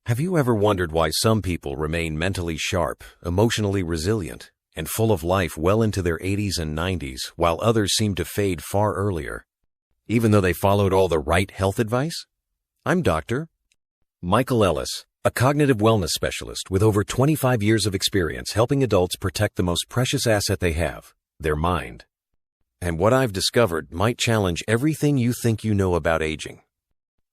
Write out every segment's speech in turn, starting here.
Have you ever wondered why some people remain mentally sharp, emotionally resilient, and full of life well into their 80s and 90s, while others seem to fade far earlier, even though they followed all the right health advice? I'm Dr. Michael Ellis, a cognitive wellness specialist with over 25 years of experience helping adults protect the most precious asset they have, their mind. And what I've discovered might challenge everything you think you know about aging.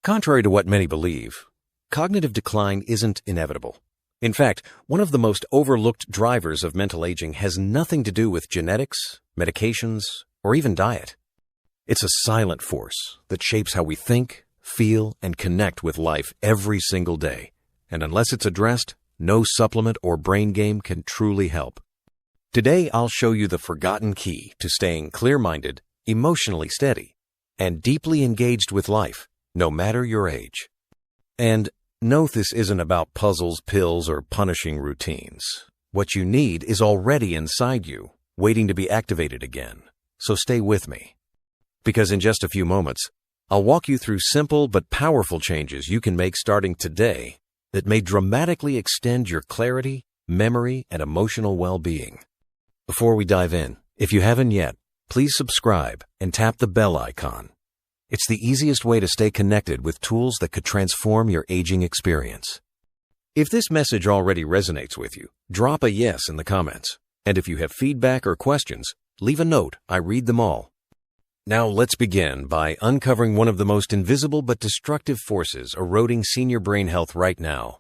Contrary to what many believe, cognitive decline isn't inevitable. In fact, one of the most overlooked drivers of mental aging has nothing to do with genetics, medications, or even diet. It's a silent force that shapes how we think, feel, and connect with life every single day. And unless it's addressed, no supplement or brain game can truly help. Today, I'll show you the forgotten key to staying clear-minded, emotionally steady, and deeply engaged with life, no matter your age. And no, this isn't about puzzles, pills, or punishing routines. What you need is already inside you, waiting to be activated again. So stay with me. Because in just a few moments, I'll walk you through simple but powerful changes you can make starting today that may dramatically extend your clarity, memory, and emotional well-being. Before we dive in, if you haven't yet, please subscribe and tap the bell icon. It's the easiest way to stay connected with tools that could transform your aging experience. If this message already resonates with you, drop a yes in the comments. And if you have feedback or questions, leave a note. I read them all. Now let's begin by uncovering one of the most invisible but destructive forces eroding senior brain health right now.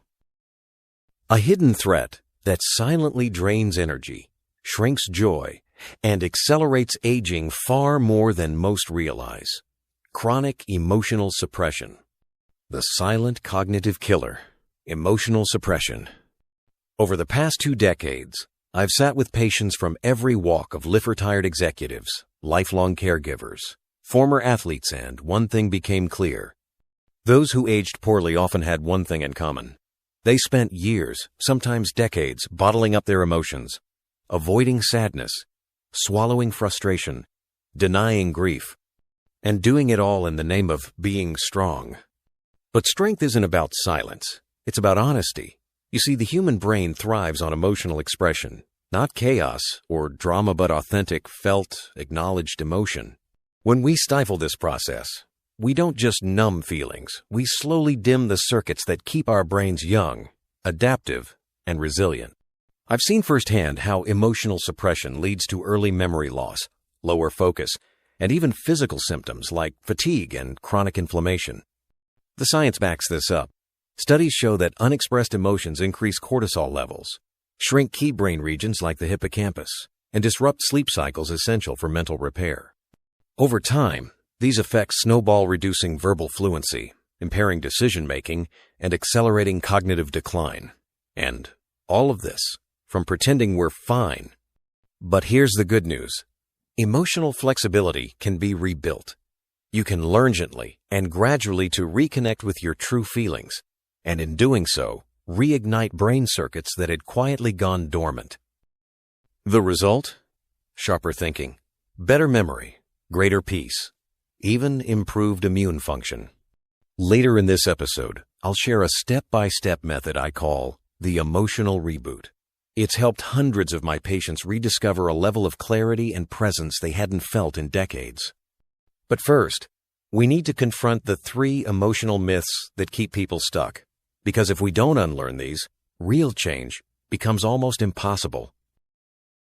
A hidden threat that silently drains energy, shrinks joy, and accelerates aging far more than most realize. Chronic emotional suppression. The silent cognitive killer. Emotional suppression. Over the past 2 decades, I've sat with patients from every walk of life-retired executives, lifelong caregivers, former athletes, and one thing became clear. Those who aged poorly often had one thing in common. They spent years, sometimes decades, bottling up their emotions, avoiding sadness, swallowing frustration, denying grief, and doing it all in the name of being strong. But strength isn't about silence. It's about honesty. You see, the human brain thrives on emotional expression, not chaos or drama, but authentic, felt, acknowledged emotion. When we stifle this process, we don't just numb feelings. We slowly dim the circuits that keep our brains young, adaptive, and resilient. I've seen firsthand how emotional suppression leads to early memory loss, lower focus, and even physical symptoms like fatigue and chronic inflammation. The science backs this up. Studies show that unexpressed emotions increase cortisol levels, shrink key brain regions like the hippocampus, and disrupt sleep cycles essential for mental repair. Over time, these effects snowball, reducing verbal fluency, impairing decision-making, and accelerating cognitive decline. And all of this from pretending we're fine. But here's the good news. Emotional flexibility can be rebuilt. You can learn gently and gradually to reconnect with your true feelings, and in doing so, reignite brain circuits that had quietly gone dormant. The result? Sharper thinking, better memory, greater peace, even improved immune function. Later in this episode, I'll share a step-by-step method I call the emotional reboot. It's helped hundreds of my patients rediscover a level of clarity and presence they hadn't felt in decades. But first, we need to confront the 3 emotional myths that keep people stuck. Because if we don't unlearn these, real change becomes almost impossible.